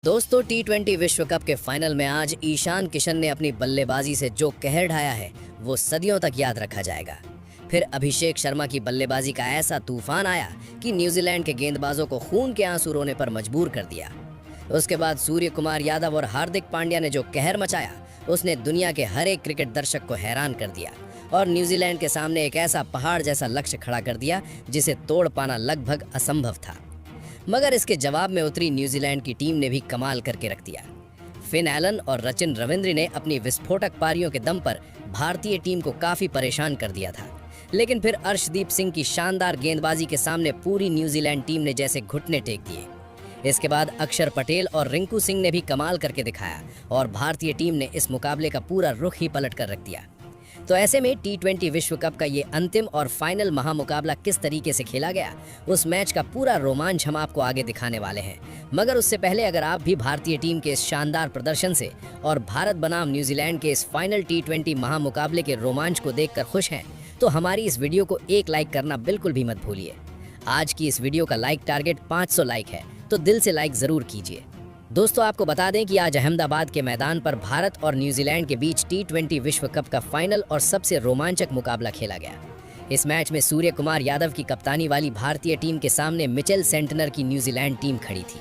दोस्तों, टी20 विश्व कप के फाइनल में आज ईशान किशन ने अपनी बल्लेबाजी से जो कहर ढाया है वो सदियों तक याद रखा जाएगा। फिर अभिषेक शर्मा की बल्लेबाजी का ऐसा तूफान आया कि न्यूजीलैंड के गेंदबाजों को खून के आंसू रोने पर मजबूर कर दिया। उसके बाद सूर्य कुमार यादव और हार्दिक पांड्या ने जो कहर मचाया उसने दुनिया के हर एक क्रिकेट दर्शक को हैरान कर दिया और न्यूजीलैंड के सामने एक ऐसा पहाड़ जैसा लक्ष्य खड़ा कर दिया जिसे तोड़ पाना लगभग असंभव था। मगर इसके जवाब में उतरी न्यूजीलैंड की टीम ने भी कमाल करके रख दिया। फिन एलन और रचिन रविंद्र ने अपनी विस्फोटक पारियों के दम पर भारतीय टीम को काफी परेशान कर दिया था, लेकिन फिर अर्शदीप सिंह की शानदार गेंदबाजी के सामने पूरी न्यूजीलैंड टीम ने जैसे घुटने टेक दिए। इसके बाद अक्षर पटेल और रिंकू सिंह ने भी कमाल करके दिखाया और भारतीय टीम ने इस मुकाबले का पूरा रुख ही पलट कर रख दिया। तो ऐसे में टी20 विश्व कप का ये अंतिम और फाइनल महामुकाबला किस तरीके से खेला गया, उस मैच का पूरा रोमांच हम आपको आगे दिखाने वाले हैं। मगर उससे पहले अगर आप भी भारतीय टीम के इस शानदार प्रदर्शन से और भारत बनाम न्यूजीलैंड के इस फाइनल टी20 महामुकाबले के रोमांच को देखकर खुश हैं, तो हमारी इस वीडियो को एक लाइक करना बिल्कुल भी मत भूलिए। आज की इस वीडियो का लाइक टारगेट 500 लाइक है, तो दिल से लाइक जरूर कीजिए। दोस्तों, आपको बता दें कि आज अहमदाबाद के मैदान पर भारत और न्यूजीलैंड के बीच टी20 विश्व कप का फाइनल और सबसे रोमांचक मुकाबला खेला गया। इस मैच में सूर्य कुमार यादव की कप्तानी वाली भारतीय टीम के सामने मिचेल सेंटनर की न्यूजीलैंड टीम खड़ी थी।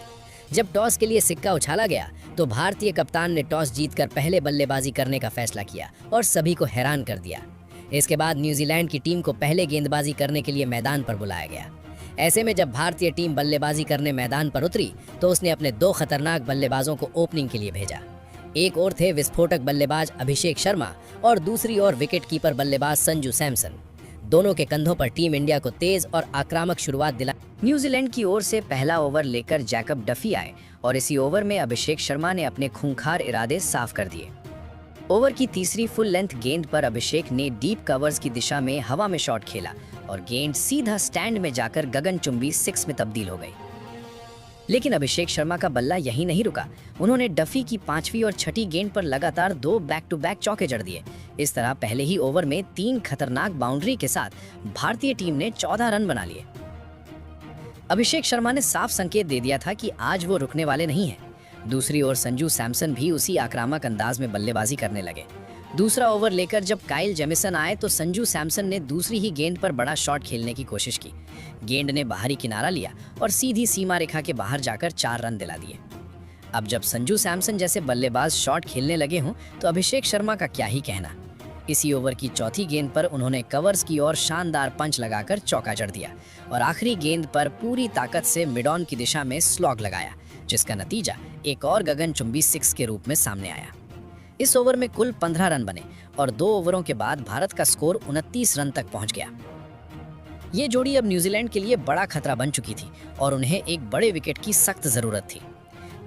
जब टॉस के लिए सिक्का उछाला गया तो भारतीय कप्तान ने टॉस जीतकर पहले बल्लेबाजी करने का फैसला किया और सभी को हैरान कर दिया। इसके बाद न्यूजीलैंड की टीम को पहले गेंदबाजी करने के लिए मैदान पर बुलाया गया। ऐसे में जब भारतीय टीम बल्लेबाजी करने मैदान पर उतरी तो उसने अपने दो खतरनाक बल्लेबाजों को ओपनिंग के लिए भेजा। एक ओर थे विस्फोटक बल्लेबाज अभिषेक शर्मा और दूसरी ओर विकेटकीपर बल्लेबाज संजू सैमसन। दोनों के कंधों पर टीम इंडिया को तेज और आक्रामक शुरुआत दिला। न्यूजीलैंड की ओर से पहला ओवर लेकर जैकब डफी आए और इसी ओवर में अभिषेक शर्मा ने अपने खूंखार इरादे साफ कर दिए। ओवर की तीसरी फुल लेंथ गेंद पर अभिषेक ने डीप कवर्स की दिशा में हवा में शॉट खेला और गेंद सीधा स्टैंड में जाकर गगनचुंबी 6 में तब्दील हो गई। लेकिन अभिषेक शर्मा का बल्ला यहीं नहीं रुका। उन्होंने डफी की 5वीं और 6ठी गेंद पर लगातार 2 बैक टू बैक चौके जड़ दिए। इस तरह पहले ही ओवर में 3 खतरनाक बाउंड्री के साथ भारतीय टीम ने 14 रन बना लिए। अभिषेक शर्मा ने साफ संकेत दे दिया था कि आज वो रुकने वाले नहीं हैं। दूसरी ओर संजू सैमसन भी उसी आक्रामक अंदाज में बल्लेबाजी करने लगे। दूसरा ओवर लेकर जब काइल जेमिसन आए तो संजू सैमसन ने दूसरी ही गेंद पर बड़ा शॉट खेलने की कोशिश की। गेंद ने बाहरी किनारा लिया और सीधी सीमा रेखा के बाहर जाकर 4 रन दिला दिए। अब जब संजू सैमसन जैसे बल्लेबाज शॉट खेलने लगे हों तो अभिषेक शर्मा का क्या ही कहना। इसी ओवर की चौथी गेंद पर उन्होंने कवर्स की ओर शानदार पंच लगाकर चौका जड़ दिया और आखिरी गेंद पर पूरी ताकत से मिड ऑन की दिशा में स्लॉग लगाया, जिसका नतीजा एक और गगनचुंबी 6 के रूप में सामने आया। इस ओवर में कुल 15 रन बने और 2 ओवरों के बाद भारत का स्कोर 29 रन तक पहुंच गया। ये जोड़ी अब न्यूजीलैंड के लिए बड़ा खतरा बन चुकी थी और उन्हें एक बड़े विकेट की सख्त जरूरत थी।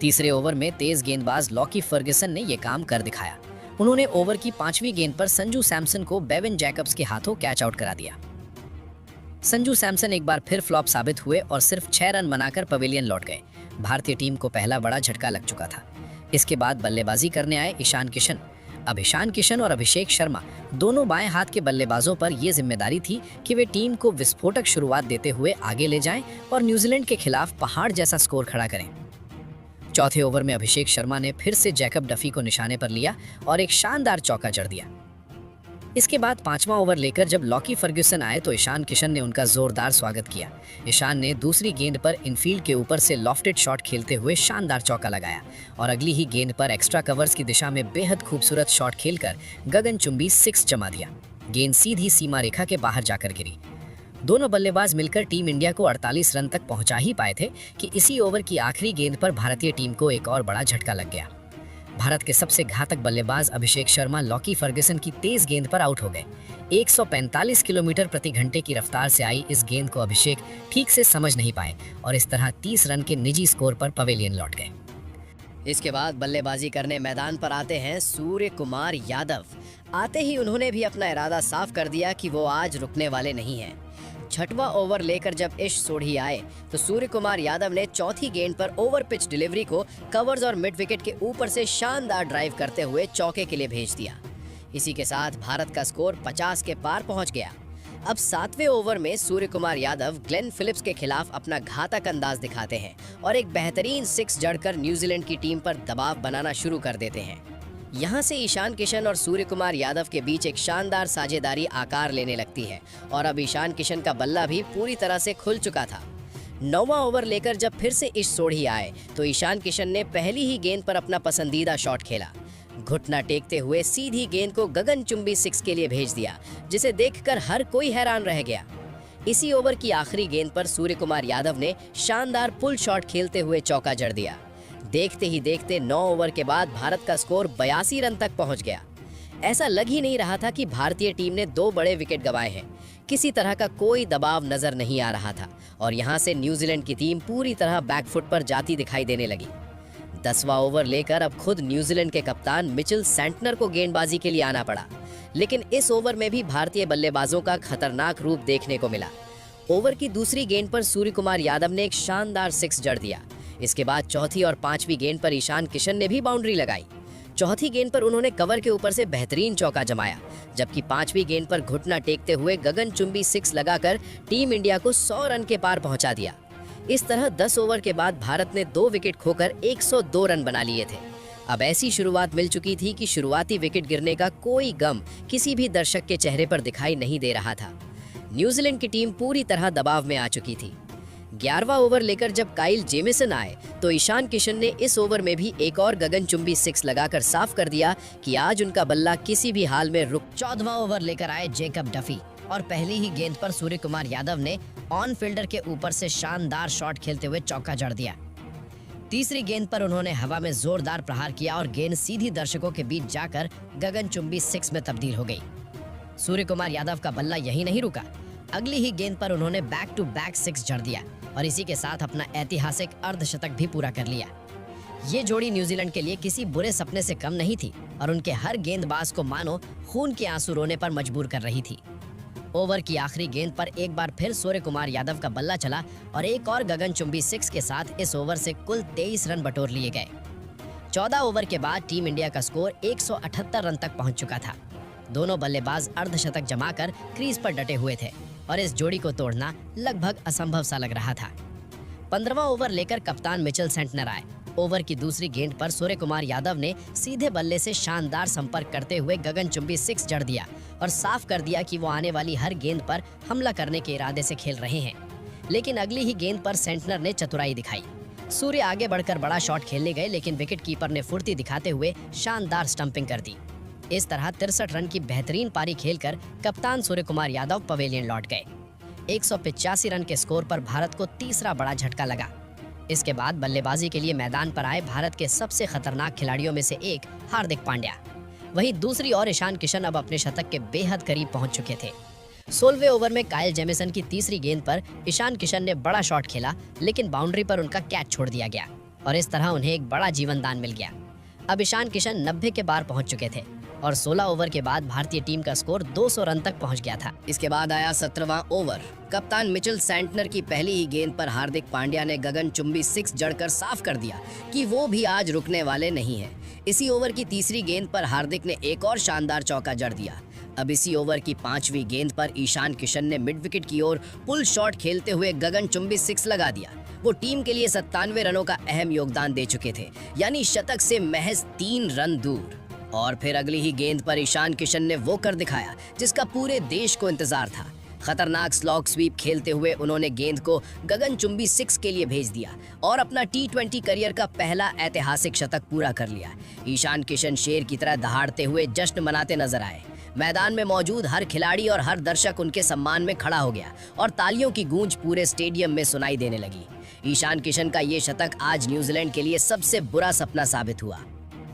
तीसरे ओवर में तेज गेंदबाज लॉकी फर्ग्यूसन ने यह काम कर दिखाया। उन्होंने ओवर की 5वीं गेंद पर संजू सैमसन को बेविन जैकब्स के हाथों कैच आउट करा दिया। संजू सैमसन एक बार फिर फ्लॉप साबित हुए और सिर्फ 6 रन बनाकर पवेलियन लौट गए। भारतीय टीम को पहला बड़ा झटका लग चुका था। इसके बाद बल्लेबाजी करने आए ईशान किशन। अब ईशान किशन और अभिषेक शर्मा दोनों बाएं हाथ के बल्लेबाजों पर यह जिम्मेदारी थी कि वे टीम को विस्फोटक शुरुआत देते हुए आगे ले जाएं और न्यूजीलैंड के खिलाफ पहाड़ जैसा स्कोर खड़ा करें। चौथे ओवर में अभिषेक शर्मा ने फिर से जैकब डफी को निशाने पर लिया और एक शानदार चौका जड़ दिया। इसके बाद 5वां ओवर लेकर जब लॉकी फर्ग्यूसन आए तो ईशान किशन ने उनका जोरदार स्वागत किया। ईशान ने दूसरी गेंद पर इनफील्ड के ऊपर से लॉफ्टेड शॉट खेलते हुए शानदार चौका लगाया और अगली ही गेंद पर एक्स्ट्रा कवर्स की दिशा में बेहद खूबसूरत शॉट खेलकर गगनचुंबी 6 जमा दिया। गेंद सीधी सीमा रेखा के बाहर जाकर गिरी। दोनों बल्लेबाज मिलकर टीम इंडिया को 48 रन तक पहुंचा ही पाए थे कि इसी ओवर की आखिरी गेंद पर भारतीय टीम को एक और बड़ा झटका लग गया। भारत के सबसे घातक बल्लेबाज अभिषेक शर्मा लॉकी फर्ग्यूसन की तेज गेंद पर आउट हो गए। 145 किलोमीटर प्रति घंटे की रफ्तार से आई इस गेंद को अभिषेक ठीक से समझ नहीं पाए और इस तरह 30 रन के निजी स्कोर पर पवेलियन लौट गए। इसके बाद बल्लेबाजी करने मैदान पर आते हैं सूर्य कुमार यादव। आते ही उन्होंने भी अपना इरादा साफ कर दिया कि वो आज रुकने वाले नहीं हैं। 6वां ओवर लेकर जब इश सोढ़ी आए तो सूर्य कुमार यादव ने चौथी गेंद पर ओवर पिच डिलीवरी को कवर्स और मिड विकेट के ऊपर से शानदार ड्राइव करते हुए चौके के लिए भेज दिया। इसी के साथ भारत का स्कोर 50 के पार पहुंच गया। अब 7वें ओवर में सूर्य कुमार यादव ग्लेन फिलिप्स के खिलाफ अपना घातक अंदाज दिखाते हैं और एक बेहतरीन 6 जड़कर न्यूजीलैंड की टीम पर दबाव बनाना शुरू कर देते हैं। यहाँ से ईशान किशन और सूर्य कुमार यादव के बीच एक शानदार साझेदारी आकार लेने लगती है और अब ईशान किशन का बल्ला भी पूरी तरह से खुल चुका था। 9वां ओवर लेकर जब फिर से इश सोढ़ी आए तो ईशान किशन ने पहली ही गेंद पर अपना पसंदीदा शॉट खेला। घुटना टेकते हुए सीधी गेंद को गगनचुंबी 6 के लिए भेज दिया, जिसे देखकर हर कोई हैरान रह गया। इसी ओवर की आखिरी गेंद पर सूर्य कुमार यादव ने शानदार पुल शॉट खेलते हुए चौका जड़ दिया। देखते ही देखते 9 ओवर के बाद भारत का स्कोर 82 रन तक पहुंच गया। ऐसा लग ही नहीं रहा था कि भारतीय टीम ने 2 बड़े विकेट गंवाए हैं। किसी तरह का कोई दबाव नजर नहीं आ रहा था और यहाँ से न्यूजीलैंड की टीम पूरी तरह बैकफुट पर जाती दिखाई देने लगी। 10वां ओवर लेकर अब खुद न्यूजीलैंड के कप्तान मिचेल सेंटनर को गेंदबाजी के लिए आना पड़ा, लेकिन इस ओवर में भी भारतीय बल्लेबाजों का खतरनाक रूप देखने को मिला। ओवर की दूसरी गेंद पर सूर्य कुमार यादव ने एक शानदार 6 जड़ दिया। इसके बाद चौथी और 5वीं गेंद पर ईशान किशन ने भी बाउंड्री लगाई। चौथी गेंद पर उन्होंने कवर के ऊपर से बेहतरीन चौका जमाया, जबकि 5वीं गेंद पर घुटना टेकते हुए गगनचुंबी 6 लगाकर टीम इंडिया को 100 रन के पार पहुंचा दिया। इस तरह 10 ओवर के बाद भारत ने 2 विकेट खोकर 102 रन बना लिए थे। अब ऐसी शुरुआत मिल चुकी थी कि शुरुआती विकेट गिरने का कोई गम किसी भी दर्शक के चेहरे पर दिखाई नहीं दे रहा था। न्यूजीलैंड की टीम पूरी तरह दबाव में आ चुकी थी। 11वां ओवर लेकर जब काइल जेमिसन आए तो ईशान किशन ने इस ओवर में भी एक और गगनचुंबी 6 लगाकर साफ कर दिया कि आज उनका बल्ला किसी भी हाल में रुक। 14वां ओवर लेकर आए जेकब डफी और पहली ही गेंद पर सूर्य कुमार यादव ने ऑन फील्डर के ऊपर से शानदार शॉट खेलते हुए चौका जड़ दिया। तीसरी गेंद पर उन्होंने हवा में जोरदार प्रहार किया और गेंद सीधी दर्शकों के बीच जाकर गगनचुंबी 6 में तब्दील हो गई। सूर्य कुमार यादव का बल्ला यहीं नहीं रुका, अगली ही गेंद पर उन्होंने बैक टू बैक 6 जड़ दिया और इसी के साथ अपना ऐतिहासिक अर्धशतक भी पूरा कर लिया। ये जोड़ी न्यूजीलैंड के लिए किसी बुरे सपने से कम नहीं थी और उनके हर गेंदबाज को मानो खून के आंसू रोने पर मजबूर कर रही थी। ओवर की आखिरी गेंद पर एक बार फिर सूर्य कुमार यादव का बल्ला चला और एक और गगनचुंबी 6 के साथ इस ओवर से कुल 23 रन बटोर लिए गए। 14 ओवर के बाद टीम इंडिया का स्कोर 178 रन तक पहुंच चुका था। दोनों बल्लेबाज अर्धशतक जमाकर क्रीज पर डटे हुए थे और इस जोड़ी को तोड़ना लगभग असंभव सा लग रहा था। 15वां ओवर लेकर कप्तान मिचेल सेंटनर आए। ओवर की दूसरी गेंद पर सूर्य कुमार यादव ने सीधे बल्ले से शानदार संपर्क करते हुए गगनचुंबी 6 जड़ दिया और साफ कर दिया कि वो आने वाली हर गेंद पर हमला करने के इरादे से खेल रहे हैं। लेकिन अगली ही गेंद पर सेंटनर ने चतुराई दिखाई। सूर्य आगे बढ़कर बड़ा शॉट खेलने गए, लेकिन विकेट कीपर ने फुर्ती दिखाते हुए शानदार स्टंपिंग कर दी। इस तरह 63 रन की बेहतरीन पारी खेलकर कप्तान सूर्य कुमार यादव पवेलियन लौट गए। 185 रन के स्कोर पर भारत को तीसरा बड़ा झटका लगा। इसके बाद बल्लेबाजी के लिए मैदान पर आए भारत के सबसे खतरनाक खिलाड़ियों में से एक हार्दिक पांड्या। वहीं दूसरी ओर ईशान किशन अब अपने शतक के बेहद करीब पहुंच चुके थे। 16वें ओवर में काइल जेमिसन की तीसरी गेंद पर ईशान किशन ने बड़ा शॉट खेला, लेकिन बाउंड्री पर उनका कैच छोड़ दिया गया और इस तरह उन्हें एक बड़ा जीवन दान मिल गया। अब ईशान किशन 90 के पार पहुंच चुके थे और 16 ओवर के बाद भारतीय टीम का स्कोर 200 रन तक पहुंच गया था। इसके बाद आया 17वां ओवर। कप्तान मिचेल सेंटनर की पहली ही गेंद पर हार्दिक पांड्या ने गगनचुंबी 6 जड़कर साफ कर दिया कि वो भी आज रुकने वाले नहीं हैं। इसी ओवर की तीसरी गेंद पर हार्दिक ने एक और शानदार चौका जड़ दिया। अब इसी ओवर की 5वीं गेंद पर ईशान किशन ने मिड विकेट की ओर पुल शॉट खेलते हुए गगनचुंबी 6 लगा दिया। वो टीम के लिए 97 रनों का अहम योगदान दे चुके थे, यानी शतक से महज 3 रन दूर। और फिर अगली ही गेंद पर ईशान किशन ने वो कर दिखाया जिसका पूरे देश को इंतजार था। खतरनाक स्लॉग स्वीप खेलते हुए उन्होंने गेंद को गगनचुंबी 6 के लिए भेज दिया और अपना T20 करियर का पहला ऐतिहासिक शतक पूरा कर लिया। ईशान किशन शेर की तरह दहाड़ते हुए जश्न मनाते नजर आए। मैदान में मौजूद हर खिलाड़ी और हर दर्शक उनके सम्मान में खड़ा हो गया और तालियों की गूंज पूरे स्टेडियम में सुनाई देने लगी। ईशान किशन का ये शतक आज न्यूजीलैंड के लिए सबसे बुरा सपना साबित हुआ।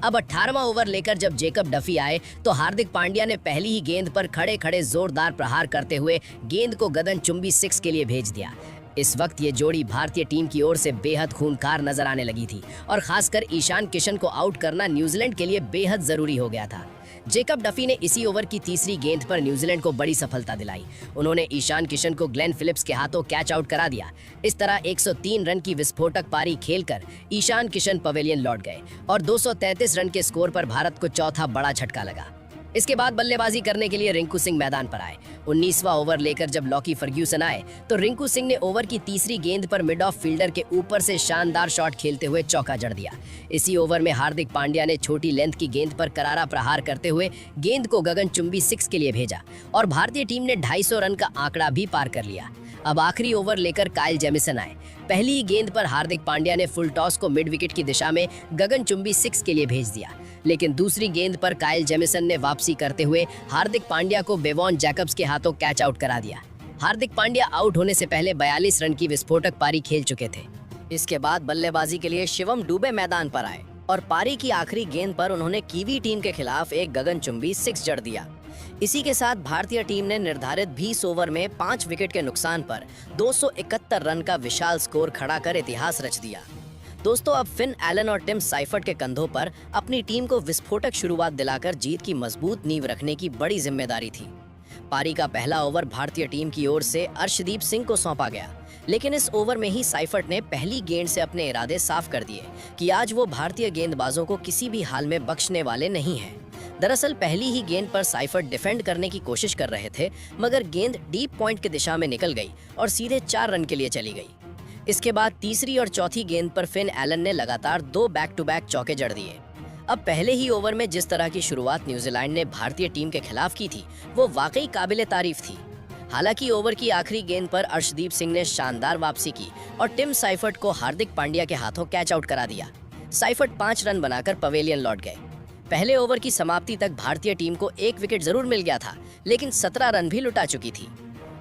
अब 18वां ओवर लेकर जब जेकब डफी आए तो हार्दिक पांड्या ने पहली ही गेंद पर खड़े खड़े जोरदार प्रहार करते हुए गेंद को गगनचुंबी 6 के लिए भेज दिया। इस वक्त ये जोड़ी भारतीय टीम की ओर से बेहद खूंखार नजर आने लगी थी और खासकर ईशान किशन को आउट करना न्यूजीलैंड के लिए बेहद जरूरी हो गया था। जेकब डफी ने इसी ओवर की तीसरी गेंद पर न्यूजीलैंड को बड़ी सफलता दिलाई। उन्होंने ईशान किशन को ग्लेन फिलिप्स के हाथों कैच आउट करा दिया। इस तरह 103 रन की विस्फोटक पारी खेलकर ईशान किशन पवेलियन लौट गए और 233 रन के स्कोर पर भारत को चौथा बड़ा झटका लगा। इसके बाद बल्लेबाजी करने के लिए रिंकू सिंह मैदान पर आए। 19वां ओवर लेकर जब लॉकी फर्ग्यूसन आए तो रिंकू सिंह ने ओवर की तीसरी गेंद पर मिड ऑफ फील्डर के ऊपर से शानदार शॉट खेलते हुए चौका जड़ दिया। इसी ओवर में हार्दिक पांड्या ने छोटी लेंथ की गेंद पर करारा प्रहार करते हुए गेंद को गगनचुंबी 6 के लिए भेजा और भारतीय टीम ने 250 रन का आंकड़ा भी पार कर लिया। अब आखिरी ओवर लेकर काइल जेमिसन आए। पहली ही गेंद पर हार्दिक पांड्या ने फुल टॉस को मिड विकेट की दिशा में गगनचुंबी 6 के लिए भेज दिया, लेकिन दूसरी गेंद पर काइल जेमिसन ने वापसी करते हुए हार्दिक पांड्या को बेवॉन जैकब्स के हाथों कैच आउट करा दिया। हार्दिक पांड्या आउट होने से पहले 42 रन की विस्फोटक पारी खेल चुके थे। इसके बाद बल्लेबाजी के लिए शिवम दुबे मैदान पर आए और पारी की आखिरी गेंद पर उन्होंने कीवी टीम के खिलाफ एक गगनचुंबी 6 जड़ दिया। इसी के साथ भारतीय टीम ने निर्धारित 20 ओवर में 5 विकेट के नुकसान पर 271 रन का विशाल स्कोर खड़ा कर इतिहास रच दिया। दोस्तों, अब फिन एलन और टिम साइफर्ट के कंधों पर अपनी टीम को विस्फोटक शुरुआत दिलाकर जीत की मजबूत नींव रखने की बड़ी जिम्मेदारी थी। पारी का पहला ओवर भारतीय टीम की ओर से अर्शदीप सिंह को सौंपा गया, लेकिन इस ओवर में ही साइफर्ट ने पहली गेंद से अपने इरादे साफ कर दिए कि आज वो भारतीय गेंदबाजों को किसी भी हाल में बख्शने वाले नहीं हैं। दरअसल पहली ही गेंद पर साइफर्ट डिफेंड करने की कोशिश कर रहे थे, मगर गेंद डीप पॉइंट की दिशा में निकल गई और सीधे 4 रन के लिए चली गई। इसके बाद तीसरी और चौथी गेंद पर फिन एलन ने लगातार 2 बैक टू बैक चौके जड़ दिए। अब पहले ही ओवर में जिस तरह की शुरुआत न्यूजीलैंड ने भारतीय टीम के खिलाफ की थी, वो वाकई काबिले तारीफ थी। हालांकि ओवर की आखिरी गेंद पर अर्शदीप सिंह ने शानदार वापसी की और टिम साइफर्ट को हार्दिक पांड्या के हाथों कैच आउट करा दिया। साइफर्ट 5 रन बनाकर पवेलियन लौट गए। पहले ओवर की समाप्ति तक भारतीय टीम को 1 विकेट जरूर मिल गया था, लेकिन 17 रन भी लुटा चुकी थी।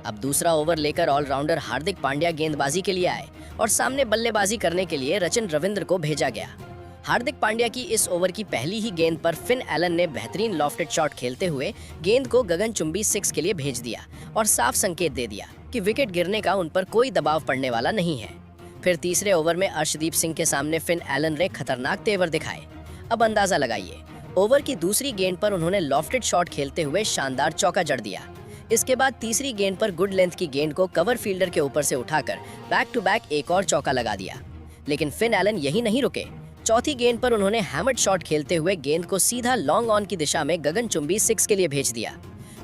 अब दूसरा ओवर लेकर ऑलराउंडर हार्दिक पांड्या गेंदबाजी के लिए आए और सामने बल्लेबाजी करने के लिए रचिन रविंद्र को भेजा गया। हार्दिक पांड्या की इस ओवर की पहली ही गेंद पर फिन एलन ने बेहतरीन लॉफ्टेड शॉट खेलते हुए गेंद को गगनचुंबी 6 के लिए भेज दिया और साफ संकेत दे दिया कि विकेट गिरने का उन पर कोई दबाव पड़ने वाला नहीं है। फिर तीसरे ओवर में अर्शदीप सिंह के सामने फिन एलन ने खतरनाक तेवर दिखाए। अब अंदाजा लगाइए, ओवर की दूसरी गेंद पर उन्होंने लॉफ्टेड शॉट खेलते हुए शानदार चौका जड़ दिया। इसके बाद तीसरी गेंद पर गुड लेंथ की गेंद को कवर फील्डर के ऊपर से उठाकर बैक टू बैक एक और चौका लगा दिया। लेकिन फिन एलन यही नहीं रुके। चौथी गेंद पर उन्होंने हैमर्ड शॉट खेलते हुए गेंद को सीधा लॉन्ग ऑन की दिशा में गगनचुंबी 6 के लिए भेज दिया।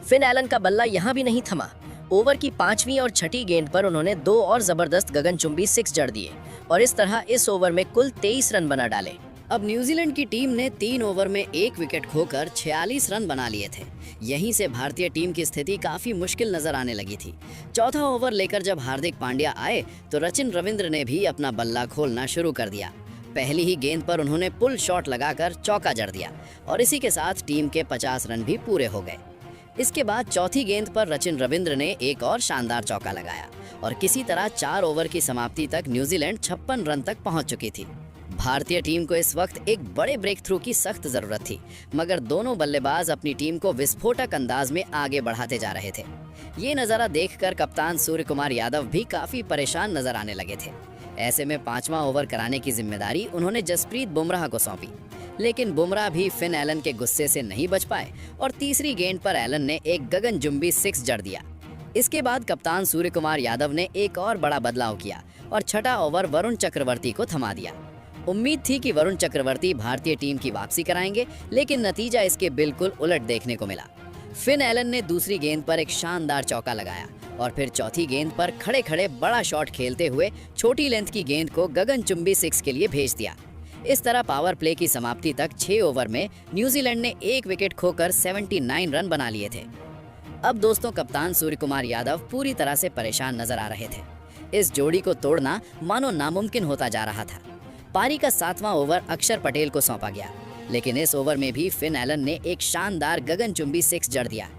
फिन एलन का बल्ला यहाँ भी नहीं थमा। ओवर की 5वीं और 6ठी गेंद पर उन्होंने 2 और जबरदस्त गगनचुंबी 6 जड़ दिए और इस तरह इस ओवर में कुल 23 रन बना डाले। अब न्यूजीलैंड की टीम ने 3 ओवर में 1 विकेट खोकर 46 रन बना लिए थे। यहीं से भारतीय टीम की स्थिति काफी मुश्किल नजर आने लगी थी। चौथा ओवर लेकर जब हार्दिक पांड्या आए तो रचिन रविंद्र ने भी अपना बल्ला खोलना शुरू कर दिया। पहली ही गेंद पर उन्होंने पुल शॉट लगाकर चौका जड़ दिया और इसी के साथ टीम के 50 रन भी पूरे हो गए। इसके बाद चौथी गेंद पर रचिन रविंद्र ने एक और शानदार चौका लगाया और किसी तरह 4 ओवर की समाप्ति तक न्यूजीलैंड 56 रन तक पहुंच चुकी थी। भारतीय टीम को इस वक्त एक बड़े ब्रेक थ्रू की सख्त जरूरत थी, मगर दोनों बल्लेबाज अपनी टीम को विस्फोटक अंदाज में आगे बढ़ाते जा रहे थे। ये नज़ारा देखकर कप्तान सूर्य कुमार यादव भी काफी परेशान नजर आने लगे थे। ऐसे में 5वां ओवर कराने की जिम्मेदारी उन्होंने जसप्रीत बुमराह को सौंपी, लेकिन बुमराह भी फिन एलन के गुस्से से नहीं बच पाए और तीसरी गेंद पर एलन ने एक गगनचुंबी 6 जड़ दिया। इसके बाद कप्तान सूर्य कुमार यादव ने एक और बड़ा बदलाव किया और छठा ओवर वरुण चक्रवर्ती को थमा दिया। उम्मीद थी कि वरुण चक्रवर्ती भारतीय टीम की वापसी कराएंगे, लेकिन नतीजा इसके बिल्कुल उलट देखने को मिला। फिन एलन ने दूसरी गेंद पर एक शानदार चौका लगाया और फिर चौथी गेंद पर खड़े खड़े बड़ा शॉट खेलते हुए छोटी लेंथ की गेंद को गगनचुंबी 6 के लिए भेज दिया। इस तरह पावर प्ले की समाप्ति तक 6 ओवर में न्यूजीलैंड ने 1 विकेट खोकर 79 रन बना लिए थे। अब दोस्तों, कप्तान सूर्य कुमार यादव पूरी तरह से परेशान नजर आ रहे थे। इस जोड़ी को तोड़ना मानो नामुमकिन होता जा रहा था। पारी का 7वां ओवर अक्षर पटेल को सौंपा गया, लेकिन इस ओवर में भी फिन एलन ने एक शानदार गगनचुंबी 6 जड़ दिया।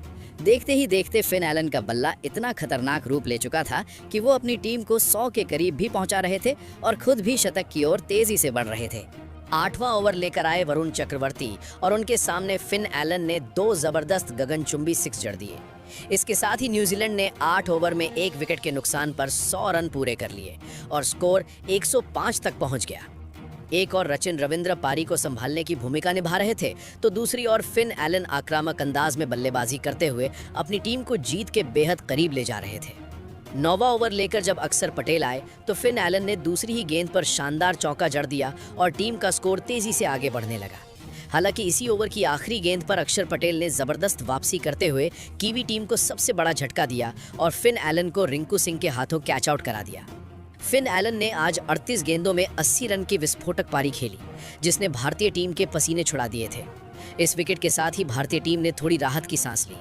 देखते ही देखते फिन एलन का बल्ला इतना खतरनाक रूप ले चुका था कि वो अपनी टीम को 100 के करीब भी पहुंचा रहे थे और खुद भी शतक की ओर तेजी से बढ़ रहे थे। 8वां ओवर लेकर आए वरुण चक्रवर्ती और उनके सामने फिन एलन ने 2 जबरदस्त गगनचुंबी 6 जड़ दिए। इसके साथ ही न्यूजीलैंड ने 8 ओवर में 1 विकेट के नुकसान पर 100 रन पूरे कर लिए और स्कोर 105 तक पहुंच गया। एक और रचिन रविंद्र पारी को संभालने की भूमिका निभा रहे थे, तो दूसरी ओर फिन एलन आक्रामक अंदाज में बल्लेबाजी करते हुए अपनी टीम को जीत के बेहद करीब ले जा रहे थे। 9वां ओवर लेकर जब अक्षर पटेल आए तो फिन एलन ने दूसरी ही गेंद पर शानदार चौका जड़ दिया और टीम का स्कोर तेजी से आगे बढ़ने लगा। हालांकि इसी ओवर की आखिरी गेंद पर अक्षर पटेल ने जबरदस्त वापसी करते हुए कीवी टीम को सबसे बड़ा झटका दिया और फिन एलन को रिंकू सिंह के हाथों कैच आउट करा दिया। फिन एलन ने आज 38 गेंदों में 80 रन की विस्फोटक पारी खेली, जिसने भारतीय टीम के पसीने छुड़ा दिए थे। इस विकेट के साथ ही भारतीय टीम ने थोड़ी राहत की सांस ली।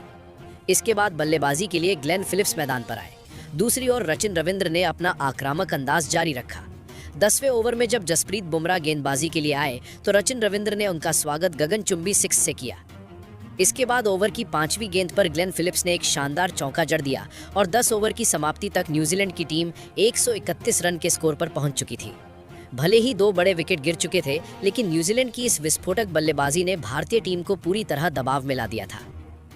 इसके बाद बल्लेबाजी के लिए ग्लेन फिलिप्स मैदान पर आए। दूसरी ओर रचिन रविंद्र ने अपना आक्रामक अंदाज जारी रखा। 10वें ओवर में जब जसप्रीत बुमराह गेंदबाजी के लिए आए तो रचिन रविंद्र ने उनका स्वागत गगनचुंबी सिक्स से किया। इसके बाद ओवर की 5वीं गेंद पर ग्लेन फिलिप्स ने एक शानदार चौका जड़ दिया और 10 ओवर की समाप्ति तक न्यूजीलैंड की टीम 131 रन के स्कोर पर पहुंच चुकी थी। भले ही 2 बड़े विकेट गिर चुके थे, लेकिन न्यूजीलैंड की इस विस्फोटक बल्लेबाजी ने भारतीय टीम को पूरी तरह दबाव में ला दिया था।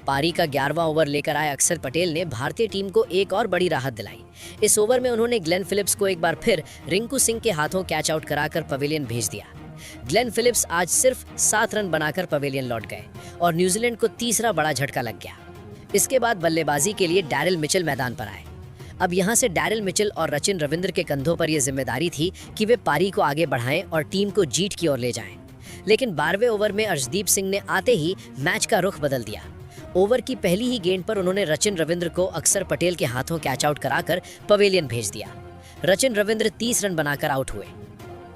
पारी का 11वां ओवर लेकर आए अक्षर पटेल ने भारतीय टीम को एक और बड़ी राहत दिलाई। इस ओवर में उन्होंने ग्लेन फिलिप्स को एक बार फिर रिंकू सिंह के हाथों कैच आउट कराकर पवेलियन भेज दिया। ग्लेन फिलिप्स आज सिर्फ 7 रन बनाकर पवेलियन लौट गए और न्यूजीलैंड को तीसरा बड़ा झटका लग गया। इसके बाद बल्लेबाजी के लिए डैरिल मिचेल मैदान पर आए। अब यहां से डैरिल मिचेल और रचिन रविंद्र के कंधों पर यह जिम्मेदारी थी कि वे पारी को आगे बढ़ाएं और टीम को जीत की ओर ले जाएं। लेकिन 12वें ओवर में अर्शदीप सिंह ने आते ही मैच का रुख बदल दिया। ओवर की पहली ही गेंद पर उन्होंने रचिन रविंद्र को अक्षर पटेल के हाथों कैच आउट कराकर पवेलियन भेज दिया। रचिन रविंद्र 30 रन बनाकर आउट हुए।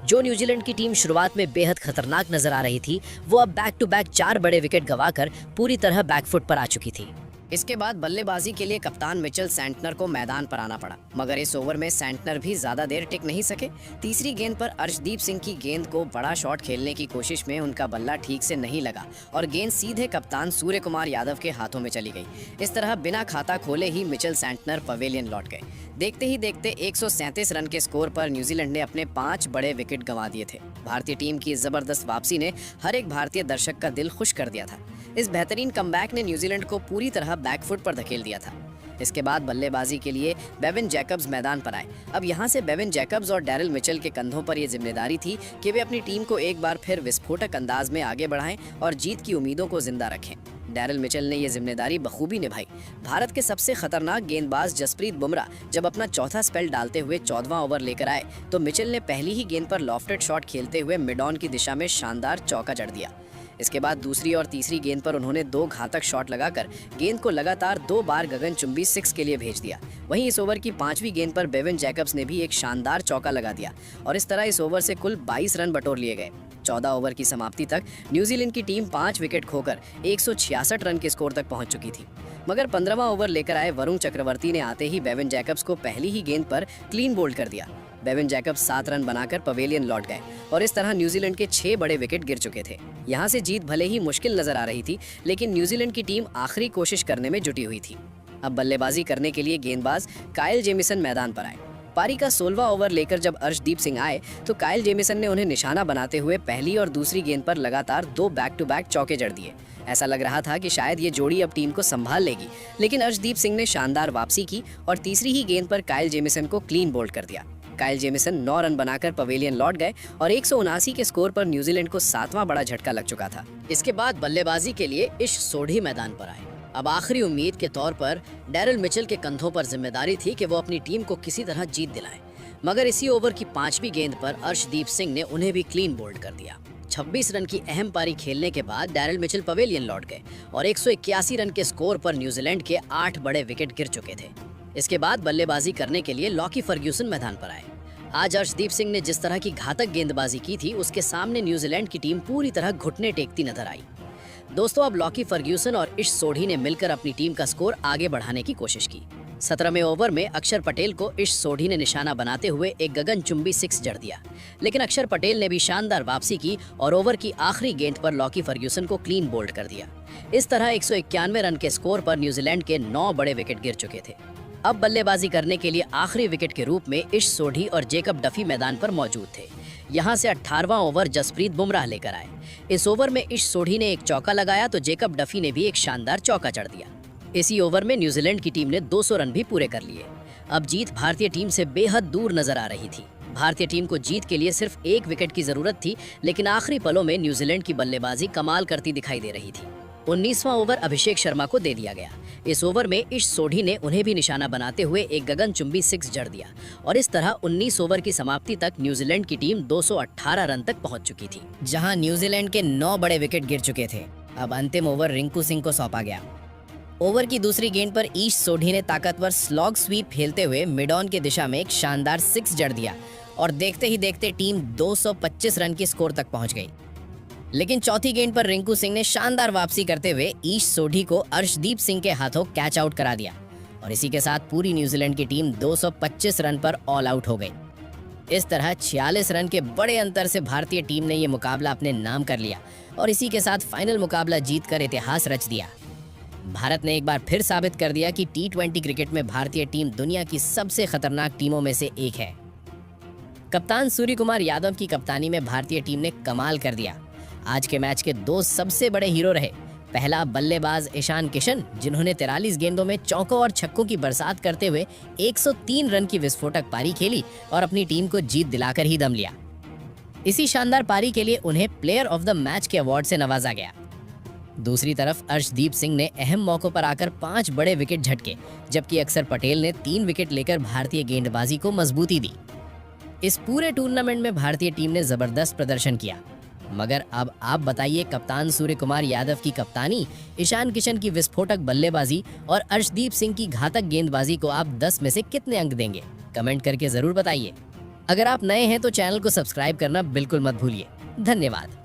जो न्यूजीलैंड की टीम शुरुआत में बेहद खतरनाक नजर आ रही थी, वो अब बैक टू बैक 4 बड़े विकेट गंवाकर पूरी तरह बैकफुट पर आ चुकी थी। इसके बाद बल्लेबाजी के लिए कप्तान मिचेल सैंटनर को मैदान पर आना पड़ा, मगर इस ओवर में सैंटनर भी ज्यादा देर टिक नहीं सके। तीसरी गेंद पर अर्शदीप सिंह की गेंद को बड़ा शॉट खेलने की कोशिश में उनका बल्ला ठीक से नहीं लगा और गेंद सीधे कप्तान सूर्य कुमार यादव के हाथों में चली गई। इस तरह बिना खाता खोले ही मिचेल सैंटनर पवेलियन लौट गए। देखते ही देखते 137 रन के स्कोर पर न्यूजीलैंड ने अपने 5 बड़े विकेट गंवा दिए थे। भारतीय टीम की जबरदस्त वापसी ने हर एक भारतीय दर्शक का दिल खुश कर दिया था। इस बेहतरीन कमबैक ने न्यूजीलैंड को पूरी तरह बैकफुट पर धकेल दिया था। इसके बाद बल्लेबाजी के लिए बेविन जैकब्स मैदान पर आए। अब यहां से बेविन जैकब्स और डैरिल मिचेल के कंधों पर यह जिम्मेदारी थी कि वे अपनी टीम को एक बार फिर विस्फोटक अंदाज में आगे बढ़ाएं और जीत की उम्मीदों को जिंदा रखें। डैरिल मिचेल ने यह जिम्मेदारी बखूबी निभाई। भारत के सबसे खतरनाक गेंदबाज जसप्रीत बुमराह जब अपना चौथा स्पेल डालते हुए 14वां ओवर लेकर आए तो मिचेल ने पहली ही गेंद पर लॉफ्टेड शॉट खेलते हुए मिड ऑन की दिशा में शानदार चौका जड़ दिया। इसके बाद दूसरी और तीसरी गेंद पर उन्होंने 2 घातक शॉट लगाकर गेंद को लगातार 2 बार गगनचुंबी 6 के लिए भेज दिया। वहीं इस ओवर की 5वीं गेंद पर बेविन जैकब्स ने भी एक शानदार चौका लगा दिया और इस तरह इस ओवर से कुल 22 रन बटोर लिए गए। 14 ओवर की समाप्ति तक न्यूजीलैंड की टीम 5 विकेट खोकर 166 रन के स्कोर तक पहुंच चुकी थी, मगर 15वां ओवर लेकर आए वरुण चक्रवर्ती ने आते ही बेविन जैकब्स को पहली ही गेंद पर क्लीन बोल्ड कर दिया। बेविन जैकब्स 7 रन बनाकर पवेलियन लौट गए और इस तरह न्यूजीलैंड के 6 बड़े विकेट गिर चुके थे। यहां से जीत भले ही मुश्किल नजर आ रही थी, लेकिन न्यूजीलैंड की टीम आखिरी कोशिश करने में जुटी हुई थी। अब बल्लेबाजी करने के लिए गेंदबाज काइल जेमिसन मैदान पर आए। पारी का 16वां ओवर लेकर जब अर्शदीप सिंह आए तो काइल जेमिसन ने उन्हें निशाना बनाते हुए पहली और दूसरी गेंद पर लगातार 2 बैक टू बैक चौके जड़ दिए। ऐसा लग रहा था कि शायद ये जोड़ी अब टीम को संभाल लेगी, लेकिन अर्शदीप सिंह ने शानदार वापसी की और तीसरी ही गेंद पर काइल जेमिसन को क्लीन बोल्ड कर दिया। काइल जेमिसन 9 रन बनाकर पवेलियन लौट गए और 179 के स्कोर पर न्यूजीलैंड को 7वां बड़ा झटका लग चुका था। इसके बाद बल्लेबाजी के लिए इश सोढ़ी मैदान पर आए। अब आखिरी उम्मीद के तौर पर डैरिल मिचेल के कंधों पर जिम्मेदारी थी कि वो अपनी टीम को किसी तरह जीत दिलाएं, मगर इसी ओवर की 5वीं गेंद पर अर्शदीप सिंह ने उन्हें भी क्लीन बोल्ड कर दिया। 26 रन की अहम पारी खेलने के बाद डैरिल मिचेल पवेलियन लौट गए और 181 रन के स्कोर पर न्यूजीलैंड के 8 बड़े विकेट गिर चुके थे। इसके बाद बल्लेबाजी करने के लिए लॉकी फर्ग्यूसन मैदान पर आए। आज अर्शदीप सिंह ने जिस तरह की घातक गेंदबाजी की थी, उसके सामने न्यूजीलैंड की टीम पूरी तरह घुटने टेकती नजर आई। दोस्तों, अब लॉकी फर्ग्यूसन और इश सोढ़ी ने मिलकर अपनी टीम का स्कोर आगे बढ़ाने की कोशिश की। 17वें ओवर में अक्षर पटेल को इश सोढ़ी ने निशाना बनाते हुए एक गगनचुंबी 6 जड़ दिया, लेकिन अक्षर पटेल ने भी शानदार वापसी की और ओवर की आखिरी गेंद पर लॉकी फर्ग्यूसन को क्लीन बोल्ड कर दिया। इस तरह 191 रन के स्कोर पर न्यूजीलैंड के 9 बड़े विकेट गिर चुके थे। अब बल्लेबाजी करने के लिए आखिरी विकेट के रूप में इश सोढ़ी और जेकब डफी मैदान पर मौजूद थे। यहां से 18वां ओवर जसप्रीत बुमराह लेकर आए। इस ओवर में इश सोढ़ी ने एक चौका लगाया तो जेकब डफी ने भी एक शानदार चौका जड़ दिया। इसी ओवर में न्यूजीलैंड की टीम ने 200 रन भी पूरे कर लिए। अब जीत भारतीय टीम से बेहद दूर नजर आ रही थी। भारतीय टीम को जीत के लिए सिर्फ 1 विकेट की जरूरत थी, लेकिन आखिरी पलों में न्यूजीलैंड की बल्लेबाजी कमाल करती दिखाई दे रही थी। 19वां ओवर अभिषेक शर्मा को दे दिया गया। इस ओवर में ईश सोढ़ी ने उन्हें भी निशाना बनाते हुए एक गगनचुंबी 6 जड़ दिया और इस तरह 19 ओवर की समाप्ति तक न्यूजीलैंड की टीम 218 रन तक पहुंच चुकी थी, जहां न्यूजीलैंड के 9 बड़े विकेट गिर चुके थे। अब अंतिम ओवर रिंकू सिंह को सौंपा गया। ओवर की दूसरी गेंद पर ईश सोढ़ी ने ताकतवर स्लॉग स्वीप खेलते हुए मिड ऑन की दिशा में एक शानदार 6 जड़ दिया और देखते ही देखते टीम 225 रन के स्कोर तक पहुंच गई। लेकिन चौथी गेंद पर रिंकू सिंह ने शानदार वापसी करते हुए ईश सोढ़ी को अर्शदीप सिंह के हाथों कैच आउट करा दिया और इसी के साथ पूरी न्यूजीलैंड की टीम 225 रन पर ऑल आउट हो गई। इस तरह 46 रन के बड़े अंतर से भारतीय टीम ने ये मुकाबला अपने नाम कर लिया और इसी के साथ फाइनल मुकाबला जीतकर इतिहास रच दिया। भारत ने एक बार फिर साबित कर दिया कि T20 क्रिकेट में भारतीय टीम दुनिया की सबसे खतरनाक टीमों में से एक है। कप्तान सूर्य कुमार यादव की कप्तानी में भारतीय टीम ने कमाल कर दिया। आज के मैच के 2 सबसे बड़े हीरो रहे। पहला बल्लेबाज ईशान किशन, जिन्होंने 43 गेंदों में चौकों और छक्कों की बरसात करते हुए 103 रन की विस्फोटक पारी खेली और अपनी टीम को जीत दिलाकर ही दम लिया। इसी शानदार पारी के लिए उन्हें प्लेयर ऑफ द मैच के अवार्ड से नवाजा गया। दूसरी तरफ अर्शदीप सिंह ने अहम मौकों पर आकर 5 बड़े विकेट झटके, जबकि अक्षर पटेल ने 3 विकेट लेकर भारतीय गेंदबाजी को मजबूती दी। इस पूरे टूर्नामेंट में भारतीय टीम ने जबरदस्त प्रदर्शन किया, मगर अब आप बताइए, कप्तान सूर्य कुमार यादव की कप्तानी, ईशान किशन की विस्फोटक बल्लेबाजी और अर्शदीप सिंह की घातक गेंदबाजी को आप 10 में से कितने अंक देंगे? कमेंट करके जरूर बताइए। अगर आप नए हैं तो चैनल को सब्सक्राइब करना बिल्कुल मत भूलिए। धन्यवाद।